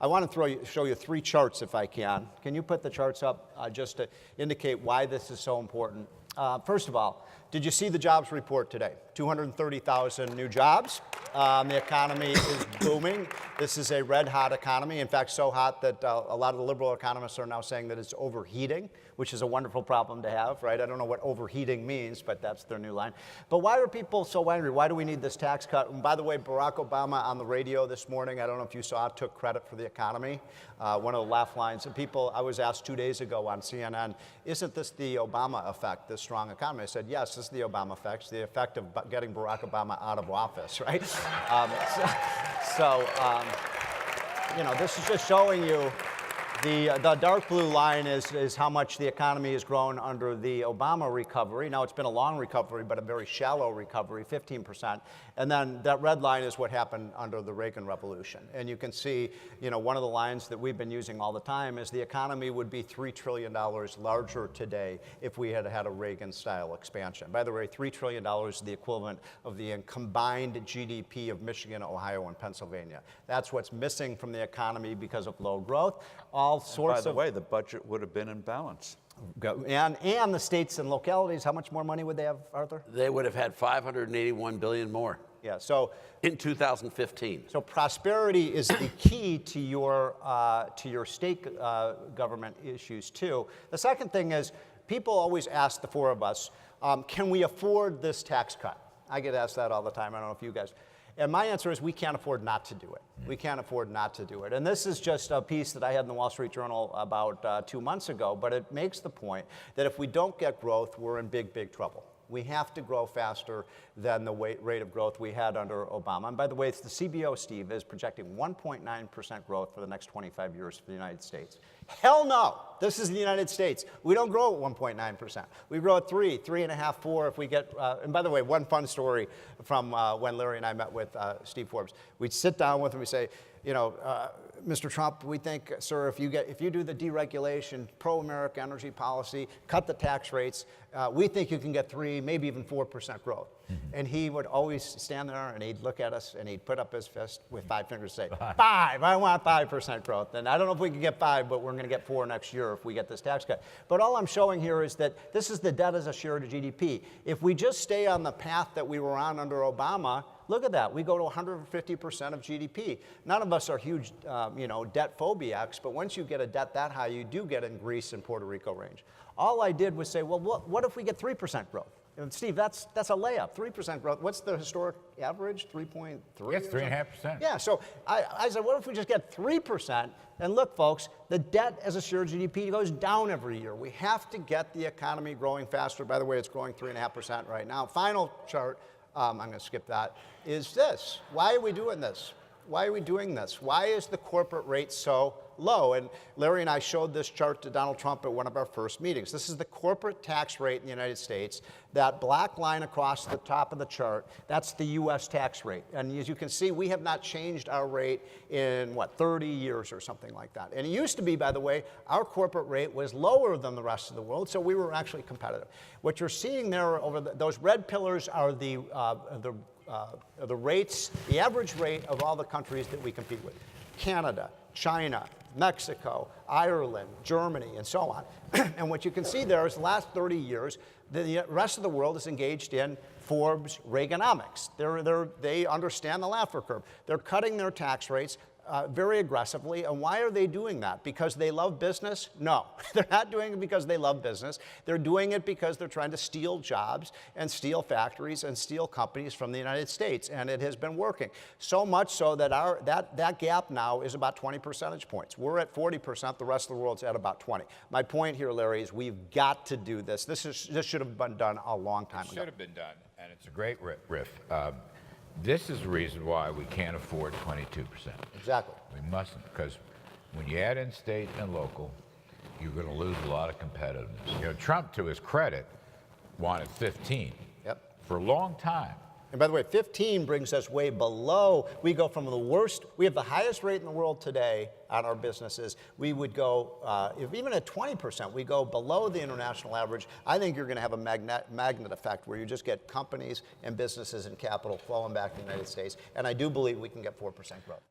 I want to show you three charts if I can. Can you put the charts up just to indicate why this is so important? First of all, did you see the jobs report today? 230,000 new jobs. The economy is booming. This is a red hot economy. In fact, so hot that a lot of the liberal economists are now saying that it's overheating, which is a wonderful problem to have, right? I don't know what overheating means, but that's their new line. But why are people so angry? Why do we need this tax cut? And by the way, Barack Obama on the radio this morning, I don't know if you saw it, took credit for the economy. One of the laugh lines. And people, I was asked 2 days ago on CNN, isn't this the Obama effect, this strong economy? I said, yes, this is the Obama effect. It's the effect of getting Barack Obama out of office, right? You know, this is just showing you the dark blue line is how much the economy has grown under the Obama recovery. Now, it's been a long recovery, but a very shallow recovery, 15%. And then that red line is what happened under the Reagan Revolution. And you can see, you know, one of the lines that we've been using all the time is the economy would be $3 trillion larger today if we had had a Reagan-style expansion. By the way, $3 trillion is the equivalent of the combined GDP of Michigan, Ohio, and Pennsylvania. That's what's missing from the economy because of low growth. All sorts of. By the way, the budget would have been in balance. And the states and localities, how much more money would they have, Arthur? They would have had $581 billion more. Yeah, so in 2015. So prosperity is the key to your state government issues too. The second thing is people always ask the four of us, can we afford this tax cut? I get asked that all the time. I don't know if you guys. And my answer is we can't afford not to do it. We can't afford not to do it. And this is just a piece that I had in the Wall Street Journal about 2 months ago, but it makes the point that if we don't get growth, we're in big, big trouble. We have to grow faster than the rate of growth we had under Obama. And by the way, it's the CBO, Steve, is projecting 1.9% growth for the next 25 years for the United States. Hell no! This is the United States. We don't grow at 1.9%. We grow at 3, 3.5, 4 if we get, and by the way, one fun story from when Larry and I met with Steve Forbes. We'd sit down with him, we say, you know, Mr. Trump, we think, sir, if you do the deregulation, pro-America energy policy, cut the tax rates, we think you can get 3, maybe even 4% growth. And he would always stand there and he'd look at us and he'd put up his fist with 5 fingers and say, 5, I want 5% growth. And I don't know if we can get 5, but we're going to get 4 next year if we get this tax cut. But all I'm showing here is that this is the debt as a share to GDP. If we just stay on the path that we were on under Obama, look at that. We go to 150% of GDP. None of us are huge, you know, debt phobiacs, but once you get a debt that high, you do get in Greece and Puerto Rico range. All I did was say, well, what if we get 3% growth? And Steve, that's a layup, 3% growth. What's the historic average, 3.3? Yes, 3.5%. Yeah, so I said, what if we just get 3%? And look, folks, the debt as a share of GDP goes down every year. We have to get the economy growing faster. By the way, it's growing 3.5% right now. Final chart, I'm going to skip that, is this. Why are we doing this? Why are we doing this? Why is the corporate rate so low? And Larry and I showed this chart to Donald Trump at one of our first meetings. This is the corporate tax rate in the United States. That black line across the top of the chart, that's the U.S. tax rate. And as you can see, we have not changed our rate in, 30 years or something like that. And it used to be, by the way, our corporate rate was lower than the rest of the world, so we were actually competitive. What you're seeing there over those red pillars are the rates, the average rate of all the countries that we compete with. Canada, China, Mexico, Ireland, Germany, and so on. And what you can see there is the last 30 years, the rest of the world is engaged in Forbes Reaganomics. They understand the Laffer curve. They're cutting their tax rates very aggressively. And why are they doing that? Because they love business? No, they're not doing it because they love business. They're doing it because they're trying to steal jobs and steal factories and steal companies from the United States. And it has been working. So much so that that gap now is about 20 percentage points. We're at 40%. The rest of the world's at about 20. My point here, Larry, is we've got to do this. This should have been done a long time ago. It should have been done. And it's a great riff. This is the reason why we can't afford 22%. Exactly. We mustn't, because when you add in state and local, you're going to lose a lot of competitiveness. You know, Trump, to his credit, wanted 15 for a long time. And by the way, 15 brings us way below. We go from the worst. We have the highest rate in the world today on our businesses. We would go, if even at 20%, we go below the international average. I think you're going to have a magnet effect where you just get companies and businesses and capital flowing back to the United States. And I do believe we can get 4% growth.